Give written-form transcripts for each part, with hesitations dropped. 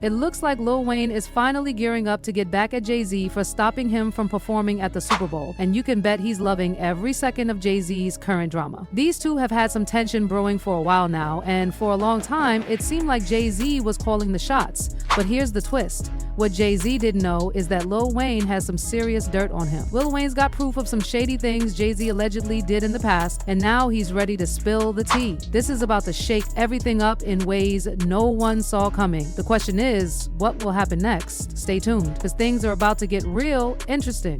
It looks like Lil Wayne is finally gearing up to get back at Jay-Z for stopping him from performing at the Super Bowl, and you can bet he's loving every second of Jay-Z's current drama. These two have had some tension brewing for a while now, and for a long time, it seemed like Jay-Z was calling the shots. But here's the twist. What Jay-Z didn't know is that Lil Wayne has some serious dirt on him. Lil Wayne's got proof of some shady things Jay-Z allegedly did in the past, and now he's ready to spill the tea. This is about to shake everything up in ways no one saw coming. The question is, what will happen next? Stay tuned, because things are about to get real interesting.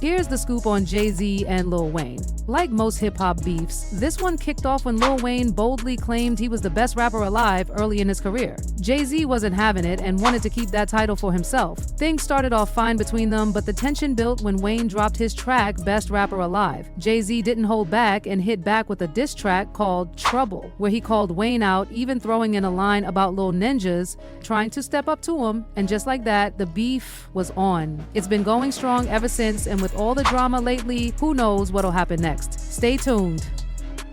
Here's the scoop on Jay-Z and Lil Wayne. Like most hip-hop beefs, this one kicked off when Lil Wayne boldly claimed he was the best rapper alive early in his career. Jay-Z wasn't having it and wanted to keep that title for himself. Things started off fine between them, but the tension built when Wayne dropped his track, Best Rapper Alive. Jay-Z didn't hold back and hit back with a diss track called Trouble, where he called Wayne out, even throwing in a line about little ninjas trying to step up to him, and just like that, the beef was on. It's been going strong ever since, and with all the drama lately, who knows what'll happen next. Stay tuned.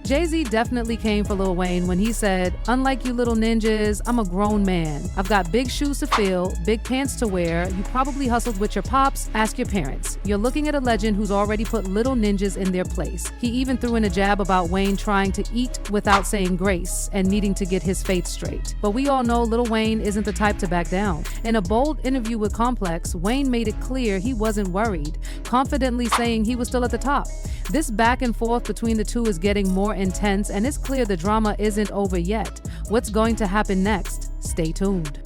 Jay-Z definitely came for Lil Wayne when he said, "Unlike you little ninjas, I'm a grown man. I've got big shoes to fill, big pants to wear. You probably hustled with your pops, ask your parents. You're looking at a legend who's already put little ninjas in their place." He even threw in a jab about Wayne trying to eat without saying grace and needing to get his faith straight. But we all know Lil Wayne isn't the type to back down. In a bold interview with Complex, Wayne made it clear he wasn't worried, confidently saying he was still at the top. This back and forth between the two is getting more intense, and it's clear the drama isn't over yet. What's going to happen next? Stay tuned.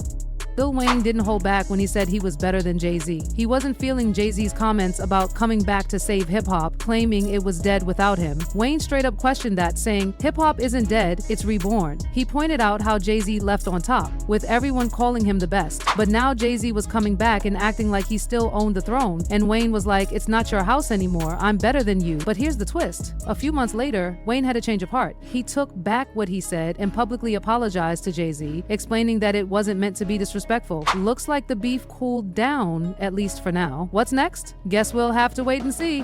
Lil Wayne didn't hold back when he said he was better than Jay-Z. He wasn't feeling Jay-Z's comments about coming back to save hip-hop, claiming it was dead without him. Wayne straight up questioned that, saying, "Hip-hop isn't dead, it's reborn." He pointed out how Jay-Z left on top, with everyone calling him the best. But now Jay-Z was coming back and acting like he still owned the throne, and Wayne was like, "It's not your house anymore, I'm better than you." But here's the twist. A few months later, Wayne had a change of heart. He took back what he said and publicly apologized to Jay-Z, explaining that it wasn't meant to be disrespectful. Looks like the beef cooled down, at least for now. What's next? Guess we'll have to wait and see.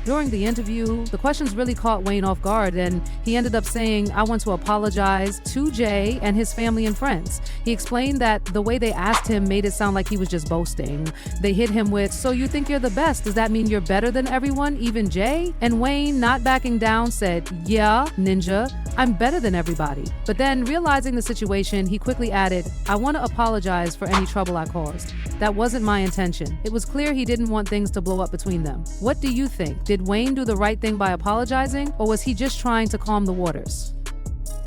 During the interview, the questions really caught Wayne off guard, and he ended up saying, "I want to apologize to Jay and his family and friends." He explained that the way they asked him made it sound like he was just boasting. They hit him with, "So you think you're the best? Does that mean you're better than everyone, even Jay?" And Wayne, not backing down, said, "Yeah, ninja, I'm better than everybody." But then, realizing the situation, he quickly added, "I want to apologize for any trouble I caused. That wasn't my intention." It was clear he didn't want things to blow up between them. What do you think? Did Wayne do the right thing by apologizing, or was he just trying to calm the waters?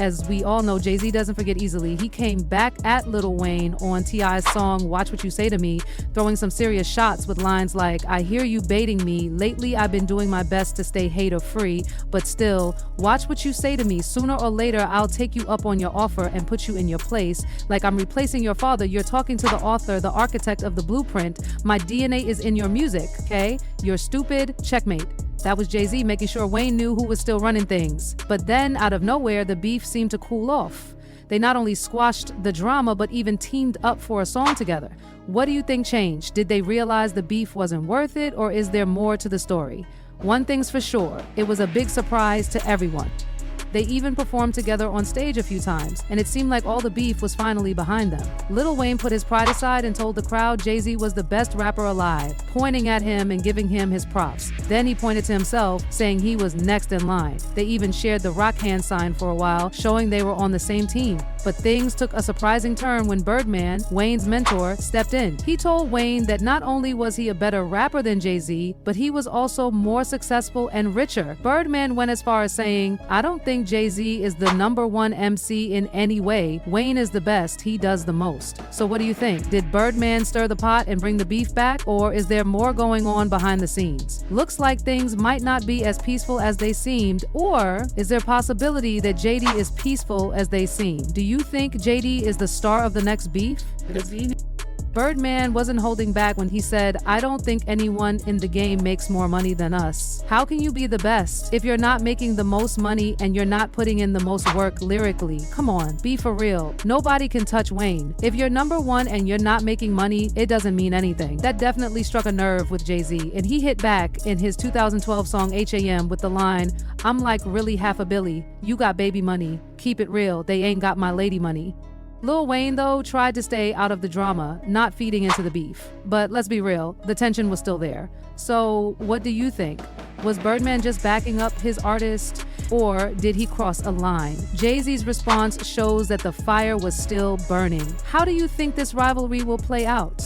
As we all know, Jay-Z doesn't forget easily. He came back at Lil Wayne on T.I.'s song Watch What You Say to Me, throwing some serious shots with lines like, "I hear you baiting me. Lately I've been doing my best to stay hater-free, but still, watch what you say to me. Sooner or later I'll take you up on your offer and put you in your place. Like I'm replacing your father. You're talking to the author, the architect of the blueprint. My DNA is in your music, okay? You're stupid. Checkmate." That was Jay-Z making sure Wayne knew who was still running things. But then, out of nowhere, the beef seemed to cool off. They not only squashed the drama, but even teamed up for a song together. What do you think changed? Did they realize the beef wasn't worth it, or is there more to the story? One thing's for sure, it was a big surprise to everyone. They even performed together on stage a few times, and it seemed like all the beef was finally behind them. Lil Wayne put his pride aside and told the crowd Jay-Z was the best rapper alive, pointing at him and giving him his props. Then he pointed to himself, saying he was next in line. They even shared the rock hand sign for a while, showing they were on the same team. But things took a surprising turn when Birdman, Wayne's mentor, stepped in. He told Wayne that not only was he a better rapper than Jay-Z, but he was also more successful and richer. Birdman went as far as saying, "I don't think Jay-Z is the #1 MC in any way. Wayne is the best, he does the most." So what do you think? Did Birdman stir the pot and bring the beef back, or is there more going on behind the scenes? Looks like things might not be as peaceful as they seemed, or is there a possibility that JD is peaceful as they seem? Do you think JD is the star of the next beef? Birdman wasn't holding back when he said, "I don't think anyone in the game makes more money than us. How can you be the best if you're not making the most money and you're not putting in the most work lyrically? Come on, be for real. Nobody can touch Wayne. If you're #1 and you're not making money, it doesn't mean anything." That definitely struck a nerve with Jay-Z, and he hit back in his 2012 song HAM with the line, "I'm like really half a billy. You got baby money. Keep it real, they ain't got my lady money." Lil Wayne, though, tried to stay out of the drama, not feeding into the beef. But let's be real, the tension was still there. So what do you think? Was Birdman just backing up his artist, or did he cross a line? Jay-Z's response shows that the fire was still burning. How do you think this rivalry will play out?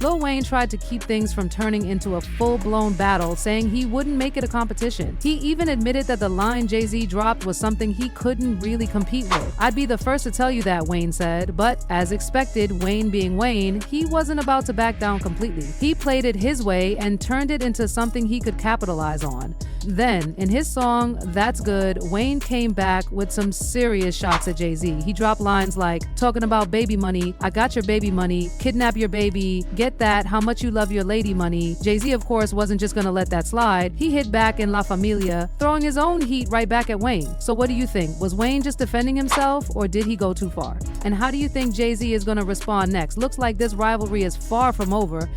Lil Wayne tried to keep things from turning into a full-blown battle, saying he wouldn't make it a competition. He even admitted that the line Jay-Z dropped was something he couldn't really compete with. "I'd be the first to tell you that," Wayne said, but as expected, Wayne being Wayne, he wasn't about to back down completely. He played it his way and turned it into something he could capitalize on. Then, in his song, That's Good, Wayne came back with some serious shots at Jay-Z. He dropped lines like, "Talking about baby money, I got your baby money, kidnap your baby, get that, how much you love your lady money." Jay-Z, of course, wasn't just gonna let that slide. He hit back in La Familia, throwing his own heat right back at Wayne. So what do you think? Was Wayne just defending himself, or did he go too far? And how do you think Jay-Z is gonna respond next? Looks like this rivalry is far from over.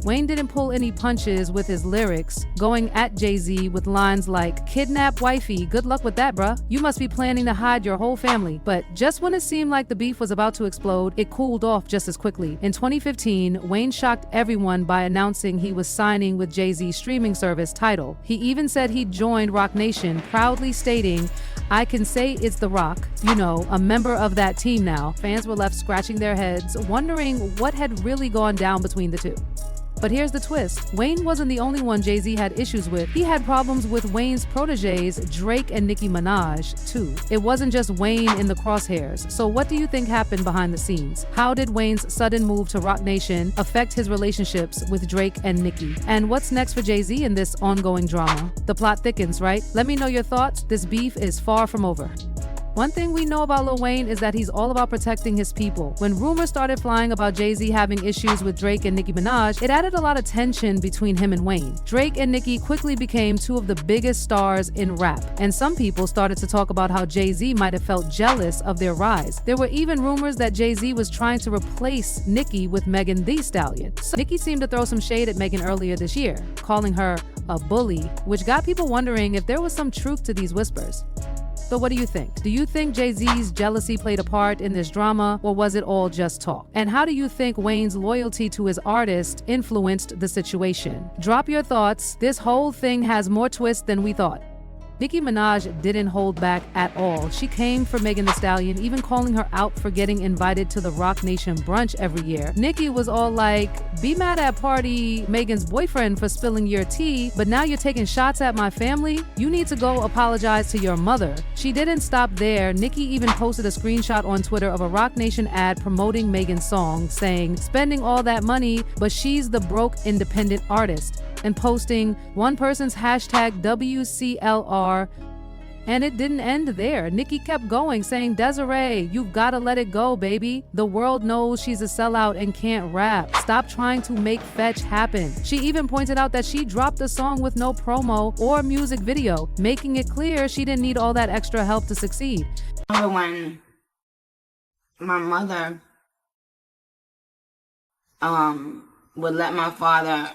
Wayne didn't pull any punches with his lyrics, going at Jay-Z with lines like, "Kidnap wifey, good luck with that, bruh. You must be planning to hide your whole family." But just when it seemed like the beef was about to explode, it cooled off just as quickly. In 2015, Wayne shocked everyone by announcing he was signing with Jay-Z's streaming service Tidal. He even said he joined Roc Nation, proudly stating, "I can say it's The Rock, you know, a member of that team now." Fans were left scratching their heads, wondering what had really gone down between the two. But here's the twist. Wayne wasn't the only one Jay-Z had issues with. He had problems with Wayne's proteges, Drake and Nicki Minaj, too. It wasn't just Wayne in the crosshairs. So what do you think happened behind the scenes? How did Wayne's sudden move to Roc Nation affect his relationships with Drake and Nicki? And what's next for Jay-Z in this ongoing drama? The plot thickens, right? Let me know your thoughts. This beef is far from over. One thing we know about Lil Wayne is that he's all about protecting his people. When rumors started flying about Jay-Z having issues with Drake and Nicki Minaj, it added a lot of tension between him and Wayne. Drake and Nicki quickly became two of the biggest stars in rap, and some people started to talk about how Jay-Z might have felt jealous of their rise. There were even rumors that Jay-Z was trying to replace Nicki with Megan Thee Stallion. So Nicki seemed to throw some shade at Megan earlier this year, calling her a bully, which got people wondering if there was some truth to these whispers. So what do you think? Do you think Jay-Z's jealousy played a part in this drama, or was it all just talk? And how do you think Wayne's loyalty to his artist influenced the situation? Drop your thoughts. This whole thing has more twists than we thought. Nicki Minaj didn't hold back at all. She came for Megan Thee Stallion, even calling her out for getting invited to the Roc Nation brunch every year. Nicki was all like, "Be mad at Party Megan's boyfriend for spilling your tea, but now you're taking shots at my family? You need to go apologize to your mother." She didn't stop there. Nicki even posted a screenshot on Twitter of a Roc Nation ad promoting Megan's song, saying, "Spending all that money, but she's the broke independent artist," and posting one person's hashtag WCLR. And it didn't end there. Nicki kept going, saying, "Desiree, you've gotta let it go, baby. The world knows she's a sellout and can't rap. Stop trying to make fetch happen." She even pointed out that she dropped the song with no promo or music video, making it clear she didn't need all that extra help to succeed. When my mother would let my father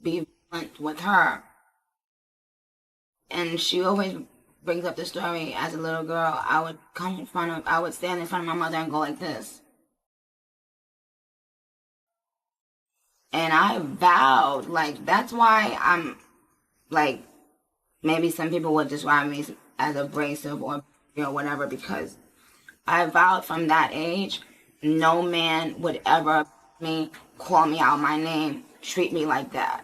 be violent with her, and she always brings up the story as a little girl. I would stand in front of my mother and go like this. And I vowed, like, that's why I'm, like, maybe some people would describe me as abrasive or whatever, because I vowed from that age, no man would ever call me out my name, treat me like that.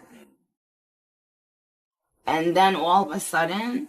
And then all of a sudden,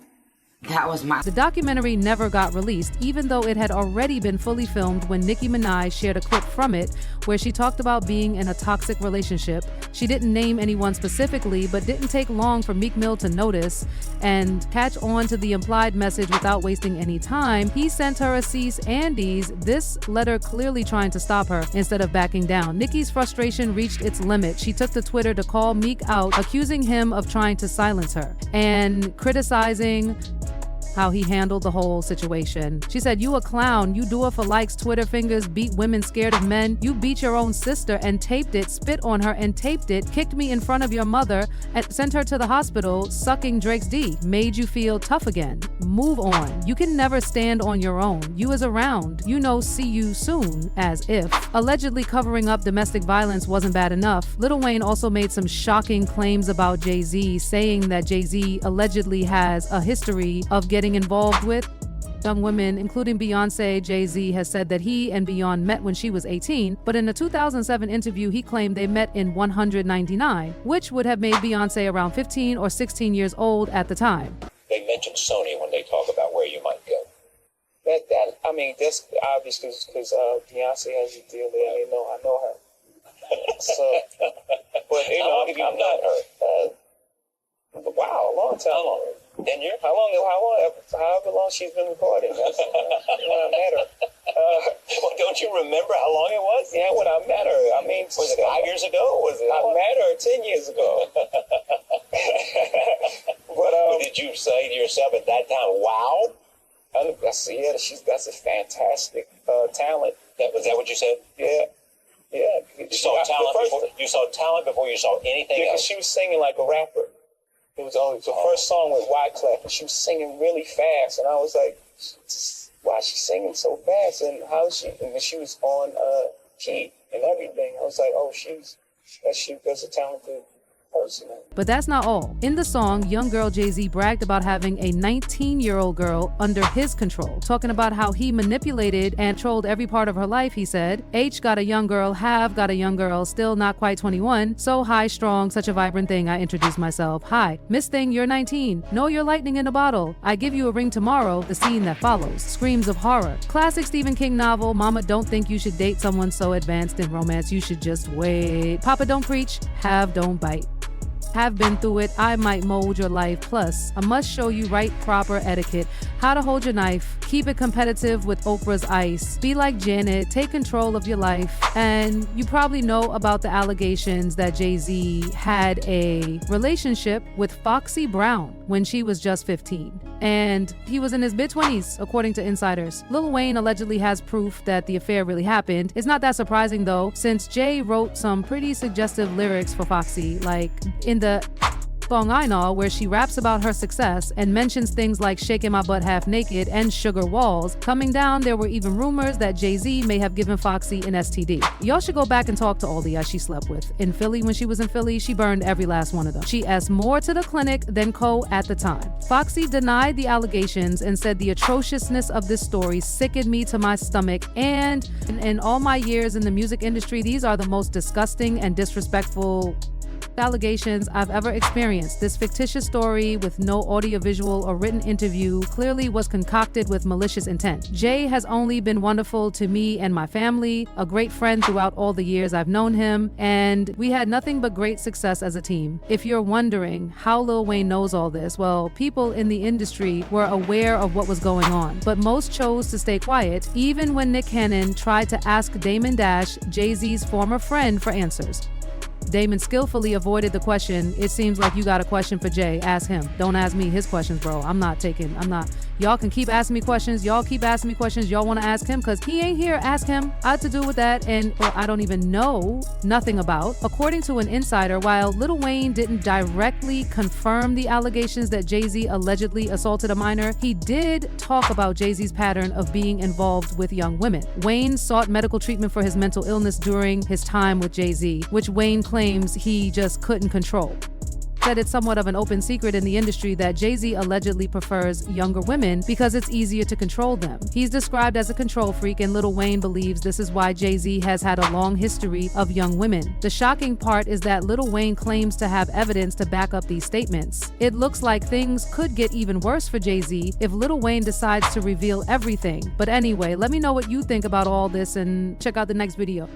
that was my... The documentary never got released, even though it had already been fully filmed when Nicki Minaj shared a clip from it where she talked about being in a toxic relationship. She didn't name anyone specifically, but didn't take long for Meek Mill to notice and catch on to the implied message without wasting any time. He sent her a cease and desist, this letter clearly trying to stop her instead of backing down. Nicki's frustration reached its limit. She took to Twitter to call Meek out, accusing him of trying to silence her and criticizing how he handled the whole situation. She said, "You a clown. You do it for likes, Twitter fingers, beat women scared of men. You beat your own sister and taped it, spit on her and taped it, kicked me in front of your mother and sent her to the hospital, sucking Drake's D. Made you feel tough again. Move on. You can never stand on your own. You is around. You know, see you soon," as if. Allegedly covering up domestic violence wasn't bad enough, Lil Wayne also made some shocking claims about Jay-Z, saying that Jay-Z allegedly has a history of getting involved with young women, including Beyonce. Jay-Z has said that he and Beyonce met when she was 18, but in a 2007 interview, he claimed they met in 199, which would have made Beyonce around 15 or 16 years old at the time. They mention Sony when they talk about where you might go. I mean, that's obvious because Beyonce has a deal there. I know her. So, but How long have you known her? Wow, a long time. How long? 10 years? However long she's been recording. That's when I met her. Well, don't you remember how long it was? Yeah, when I met her. I mean, Was it 5 years ago? Was it? I met her 10 years ago. But Did you say to yourself at that time, "Wow"? that's a fantastic talent. Was that what you said? Yeah. You saw talent before you saw anything Yeah, 'cause else. she was singing like a rapper. It was the first song with Wyclef, and she was singing really fast, and I was like, why is she singing so fast? And how is she? And then she was on key and everything. I was like, oh, that's a talented person. But that's not all. In the song, young girl Jay-Z bragged about having a 19-year-old girl under his control, talking about how he manipulated and controlled every part of her life. He said, "H got a young girl, Have got a young girl, still not quite 21. So high, strong, such a vibrant thing. I introduced myself. Hi, Miss Thing, you're 19. Know you're lightning in a bottle. I give you a ring tomorrow." The scene that follows screams of horror. Classic Stephen King novel. Mama don't think you should date someone so advanced in romance. You should just wait. Papa don't preach. Have don't bite. Have been through it, I might mold your life. Plus, I must show you right proper etiquette, how to hold your knife, keep it competitive with Oprah's ice, be like Janet, take control of your life. And you probably know about the allegations that Jay-Z had a relationship with Foxy Brown when she was just 15. And he was in his mid-20s, according to insiders. Lil Wayne allegedly has proof that the affair really happened. It's not that surprising though, since Jay wrote some pretty suggestive lyrics for Foxy, like in the song I Know, where she raps about her success and mentions things like shaking my butt half naked and sugar walls. Coming down, there were even rumors that Jay-Z may have given Foxy an STD. Y'all should go back and talk to all the guys she slept with. In Philly, when she was in Philly, she burned every last one of them. She asked more to the clinic than Co at the time. Foxy denied the allegations and said the atrociousness of this story sickened me to my stomach, and in all my years in the music industry, these are the most disgusting and disrespectful allegations I've ever experienced. This fictitious story with no audiovisual or written interview clearly was concocted with malicious intent. Jay has only been wonderful to me and my family, a great friend throughout all the years I've known him, and we had nothing but great success as a team. If you're wondering how Lil Wayne knows all this, well, people in the industry were aware of what was going on, but most chose to stay quiet, even when Nick Cannon tried to ask Damon Dash, Jay-Z's former friend, for answers. Damon skillfully avoided the question. "It seems like you got a question for Jay. Ask him. Don't ask me his questions, bro. Y'all can keep asking me questions. Y'all keep asking me questions y'all want to ask him, because he ain't here. Ask him. I had to do with that, and I don't even know nothing about." According to an insider, while Lil Wayne didn't directly confirm the allegations that Jay-Z allegedly assaulted a minor, he did talk about Jay-Z's pattern of being involved with young women. Wayne sought medical treatment for his mental illness during his time with Jay-Z, which Wayne claims he just couldn't control. Said it's somewhat of an open secret in the industry that Jay-Z allegedly prefers younger women because it's easier to control them. He's described as a control freak, and Lil Wayne believes this is why Jay-Z has had a long history of young women. The shocking part is that Lil Wayne claims to have evidence to back up these statements. It looks like things could get even worse for Jay-Z if Lil Wayne decides to reveal everything. But anyway, let me know what you think about all this and check out the next video.